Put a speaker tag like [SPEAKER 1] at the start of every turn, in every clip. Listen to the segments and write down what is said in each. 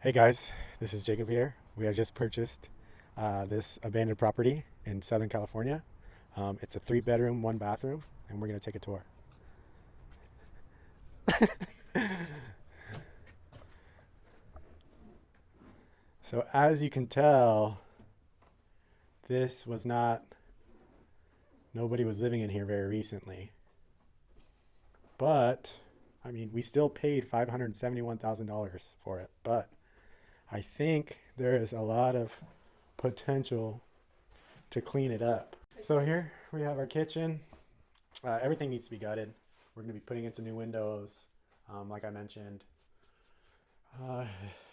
[SPEAKER 1] Hey guys, this is Jacob here. We have just purchased this abandoned property in Southern California. It's a 3 bedroom, 1 bathroom, and we're going to take a tour. So, as you can tell, this was not, nobody was living in here very recently. But, I mean, we still paid $571,000 for it. But I think there is a lot of potential to clean it up. So, here we have our kitchen. Everything needs to be gutted. We're going to be putting in some new windows, like I mentioned. Uh,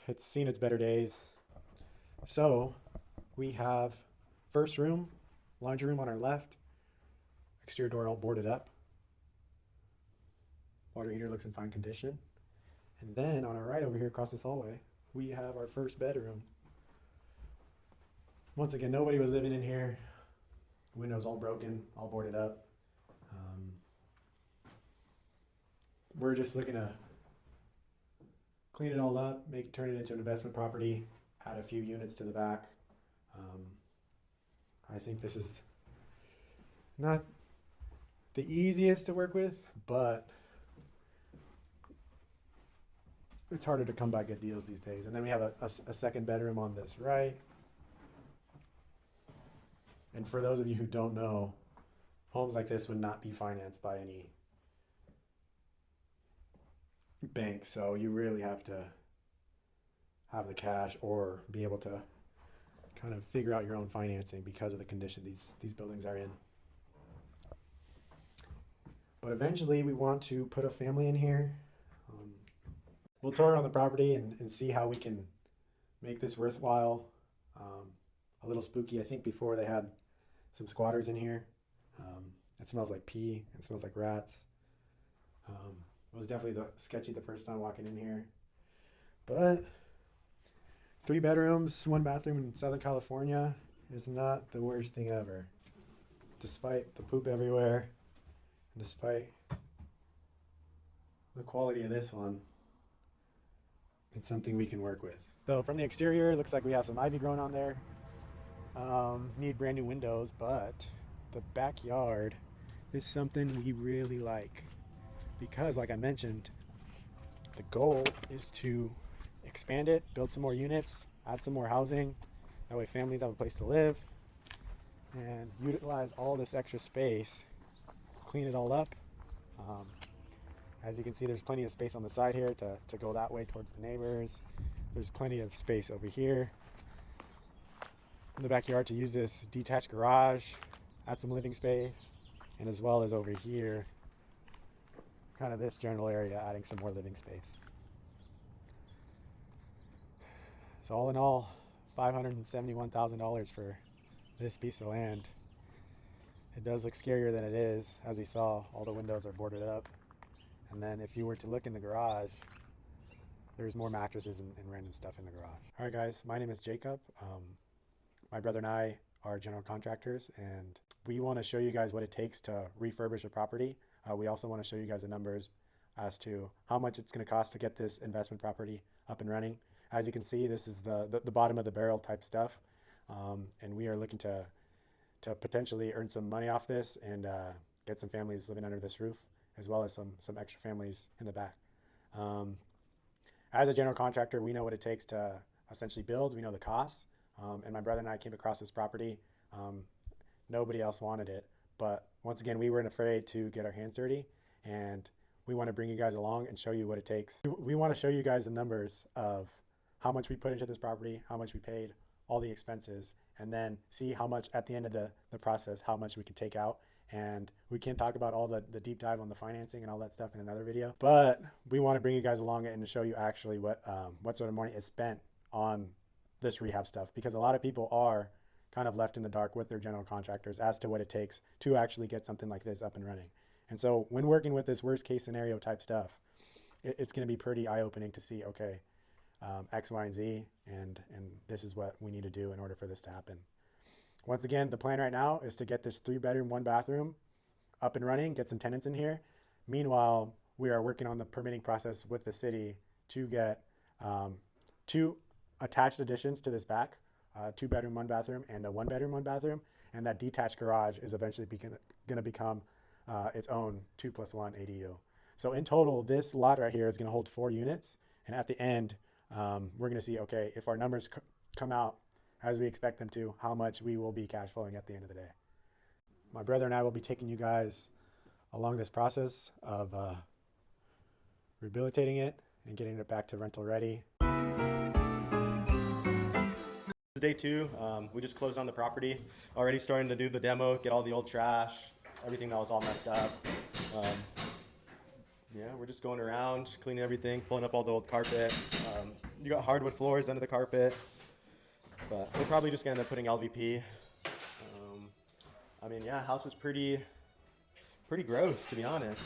[SPEAKER 1] it's seen its better days. So we have first room, laundry room on our left, exterior door all boarded up. Water heater looks in fine condition. And then on our right over here across this hallway, we have our first bedroom. Once again, nobody was living in here. Windows all broken, all boarded up. We're just looking to clean it all up, turn it into an investment property, add a few units to the back. Um, I think this is not the easiest to work with, but it's harder to come by good deals these days. And then we have a second bedroom on this right. And for those of you who don't know, homes like this would not be financed by any bank. So you really have to have the cash or be able to kind of figure out your own financing because of the condition these buildings are in. But eventually we want to put a family in here. We'll tour around the property and see how we can make this worthwhile. A little spooky. I think before they had some squatters in here. It smells like pee. It smells like rats. It was definitely sketchy the first time walking in here. But 3 bedrooms, 1 bathroom in Southern California is not the worst thing ever. Despite the poop everywhere, and despite the quality of this one, it's something we can work with. So from the exterior, it looks like we have some ivy growing on there. Need brand new windows, but the backyard is something we really like because, like I mentioned, the goal is to expand it, build some more units, add some more housing. That way families have a place to live and utilize all this extra space, clean it all up. As you can see, there's plenty of space on the side here to go that way towards the neighbors. There's plenty of space over here in the backyard to use this detached garage, add some living space, and as well as over here, kind of this general area, adding some more living space. So all in all, $571,000 for this piece of land. It does look scarier than it is. As we saw, all the windows are boarded up. And then if you were to look in the garage, there's more mattresses and random stuff in the garage. All right, guys, my name is Jacob. My brother and I are general contractors, and we want to show you guys what it takes to refurbish a property. We also want to show you guys the numbers as to how much it's going to cost to get this investment property up and running. As you can see, this is the bottom of the barrel type stuff, and we are looking to potentially earn some money off this and get some families living under this roof, as well as some extra families in the back. As a general contractor, we know what it takes to essentially build. We know the costs. And my brother and I came across this property. Nobody else wanted it. But once again, we weren't afraid to get our hands dirty. And we want to bring you guys along and show you what it takes. We want to show you guys the numbers of how much we put into this property, how much we paid, all the expenses, and then see how much at the end of the process, how much we can take out. And we can talk about all the deep dive on the financing and all that stuff in another video. But we want to bring you guys along and to show you actually what sort of money is spent on this rehab stuff, because a lot of people are kind of left in the dark with their general contractors as to what it takes to actually get something like this up and running. And so when working with this worst case scenario type stuff, it's going to be pretty eye-opening to see, okay, X, Y, and Z, and this is what we need to do in order for this to happen. Once again, the plan right now is to get this 3 bedroom, 1 bathroom up and running, get some tenants in here. Meanwhile, we are working on the permitting process with the city to get two attached additions to this back, 2 bedroom, 1 bathroom, and a 1 bedroom, 1 bathroom. And that detached garage is eventually going to become its own 2+1 ADU. So in total, this lot right here is going to hold 4 units. And at the end, we're going to see, okay, if our numbers come out as we expect them to, how much we will be cash flowing at the end of the day. My brother and I will be taking you guys along this process of rehabilitating it and getting it back to rental ready.
[SPEAKER 2] Day 2, we just closed on the property. Already starting to do the demo, get all the old trash, everything that was all messed up. Yeah, we're just going around, cleaning everything, pulling up all the old carpet. You got hardwood floors under the carpet, but we're probably just gonna end up putting LVP. I mean, yeah, house is pretty gross, to be honest.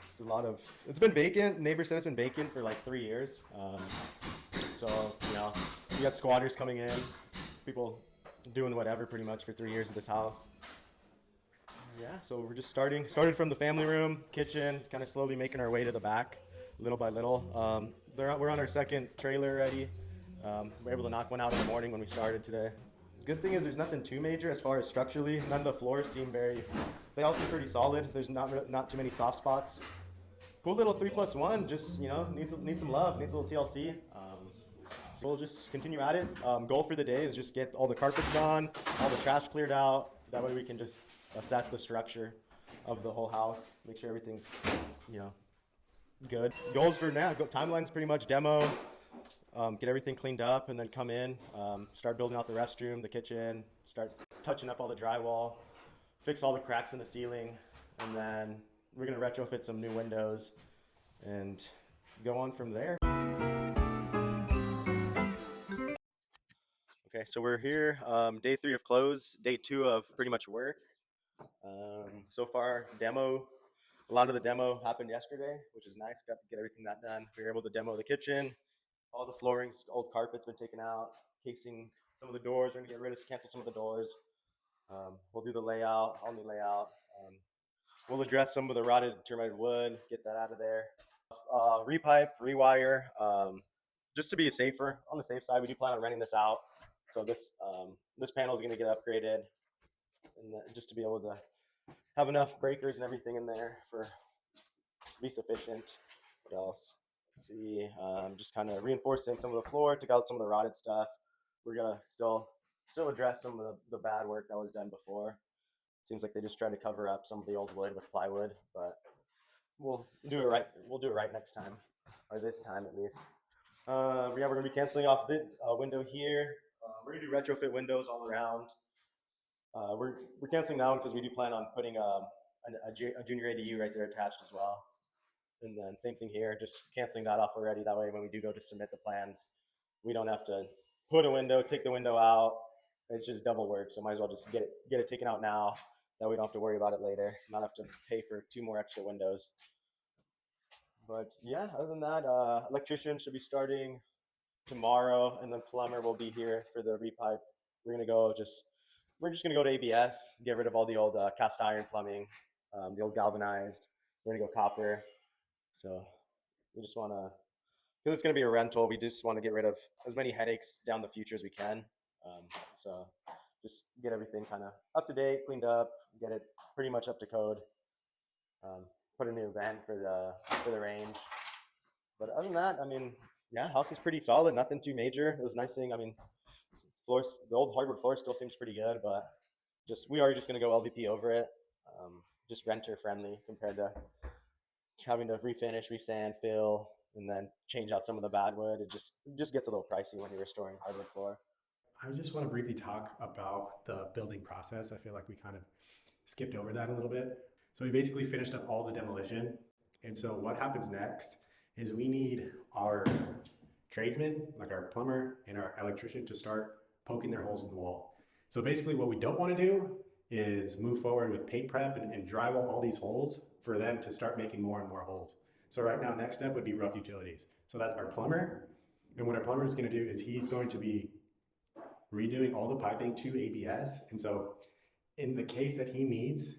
[SPEAKER 2] Just a lot of, it's been vacant. Neighbor said it's been vacant for like 3 years. So, you know, we got squatters coming in, people doing whatever pretty much for 3 years at this house. Yeah, so we're just started from the family room, kitchen, kind of slowly making our way to the back, little by little. We're on our second trailer already. We're able to knock one out in the morning when we started today. Good thing is there's nothing too major as far as structurally. None of the floors seem they all seem pretty solid. There's not too many soft spots. Cool little 3+1, just, you know, needs some love, needs a little TLC. So we'll just continue at it. Goal for the day is just get all the carpets gone, all the trash cleared out. That way we can just assess the structure of the whole house, make sure everything's, you know, good. Goals for now, timeline's pretty much demo, get everything cleaned up, and then come in, start building out the restroom, the kitchen, start touching up all the drywall, fix all the cracks in the ceiling, and then we're gonna retrofit some new windows and go on from there. Okay, so we're here, day 3 of close, day 2 of pretty much work. So far, a lot of the demo happened yesterday, which is nice. Got to get everything that done. We were able to demo the kitchen, all the floorings, old carpet's been taken out, casing some of the doors. We're gonna get rid of, cancel some of the doors. We'll do the layout, all new layout. We'll address some of the rotted termite wood, get that out of there. Repipe, rewire, just to be safer, on the safe side. We do plan on renting this out. So this panel is going to get upgraded, and just to be able to have enough breakers and everything in there for be sufficient. What else? Let's see. Just kind of reinforcing some of the floor, took out some of the rotted stuff. We're gonna still address some of the bad work that was done before. It seems like they just tried to cover up some of the old wood with plywood, but we'll do it right. We'll do it right next time, or this time at least. Yeah, we're gonna be canceling off the window here. We're gonna do retrofit windows all around. We're canceling that one because we do plan on putting a junior ADU right there attached as well. And then same thing here, just canceling that off already. That way when we do go to submit the plans, we don't have to put a window, take the window out. It's just double work. So might as well just get it taken out now. That we don't have to worry about it later. Not have to pay for 2 more extra windows. But yeah, other than that, electrician should be starting tomorrow, and then plumber will be here for the repipe. We're just gonna go to ABS, get rid of all the old cast iron plumbing, the old galvanized. We're gonna go copper. So we just want to, because it's going to be a rental, we just want to get rid of as many headaches down the future as we can. So just get everything kind of up to date, cleaned up, get it pretty much up to code. Put a new vent for the range. But other than that, I mean, yeah, house is pretty solid, nothing too major. It was nice seeing, I mean, floors, the old hardwood floor still seems pretty good, but we are just going to go LVP over it. Just renter friendly compared to having to refinish, resand, fill, and then change out some of the bad wood. It just gets a little pricey when you're restoring hardwood floor.
[SPEAKER 1] I just want to briefly talk about the building process. I feel like we kind of skipped over that a little bit. So we basically finished up all the demolition. And so what happens next is we need our tradesmen, like our plumber and our electrician, to start poking their holes in the wall. So basically what we don't want to do is move forward with paint prep and drywall all these holes for them to start making more and more holes. So right now, next step would be rough utilities. So that's our plumber. And what our plumber is going to do is he's going to be redoing all the piping to ABS. And so in the case that he needs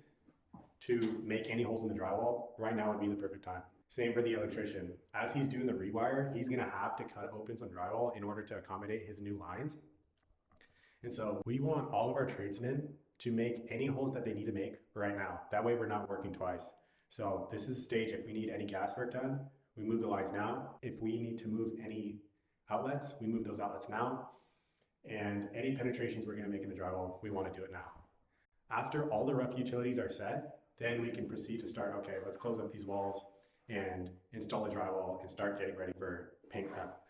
[SPEAKER 1] to make any holes in the drywall, right now would be the perfect time. Same for the electrician. As he's doing the rewire, he's gonna have to cut open some drywall in order to accommodate his new lines. And so we want all of our tradesmen to make any holes that they need to make right now. That way we're not working twice. So this is a stage if we need any gas work done, we move the lines now. If we need to move any outlets, we move those outlets now. And any penetrations we're gonna make in the drywall, we wanna do it now. After all the rough utilities are set, then we can proceed to start, okay, let's close up these walls and install the drywall and start getting ready for paint prep.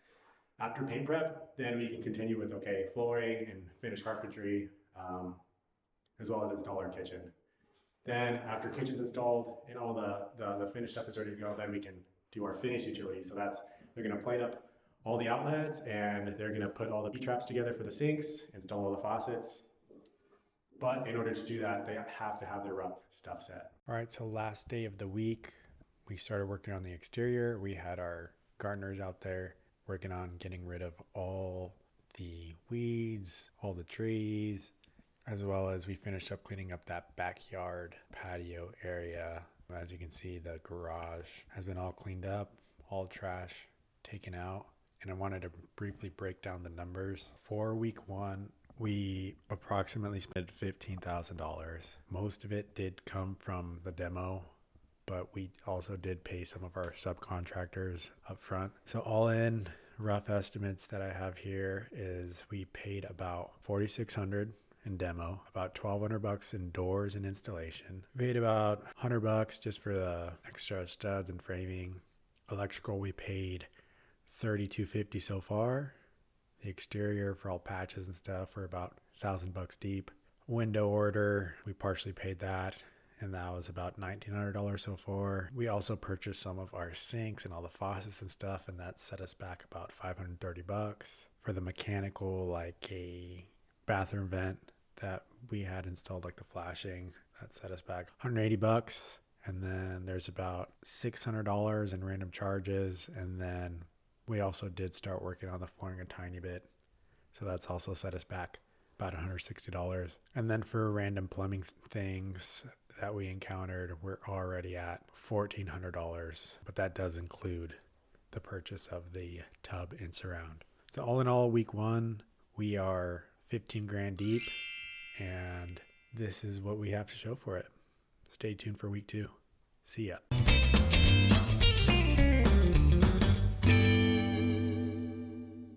[SPEAKER 1] After paint prep, then we can continue with, okay, flooring and finish carpentry, as well as install our kitchen. Then after kitchen's installed and all the finished stuff is ready to go, then we can do our finished utilities. So that's, they're gonna plate up all the outlets and they're gonna put all the B-traps together for the sinks, install all the faucets. But in order to do that, they have to have their rough stuff set. All right, so last day of the week, we started working on the exterior. We had our gardeners out there working on getting rid of all the weeds, all the trees, as well as we finished up cleaning up that backyard patio area. As you can see, the garage has been all cleaned up, all trash taken out. And I wanted to briefly break down the numbers. For week one, we approximately spent $15,000. Most of it did come from the demo, but we also did pay some of our subcontractors up front. So all in, rough estimates that I have here is we paid about $4,600 in demo, about $1,200 in doors and installation. We paid about $100 just for the extra studs and framing. Electrical, we paid $3,250 so far. The exterior for all patches and stuff were about $1,000 deep. Window order, we partially paid that, and that was about $1,900 so far. We also purchased some of our sinks and all the faucets and stuff, and that set us back about $530. For the mechanical, like a bathroom vent that we had installed, like the flashing, that set us back $180. And then there's about $600 in random charges, and then we also did start working on the flooring a tiny bit. So that's also set us back about $160. And then for random plumbing things that we encountered, we're already at $1,400, but that does include the purchase of the tub and surround. So all in all, week one, we are 15 grand deep, and this is what we have to show for it. Stay tuned for week two. See ya.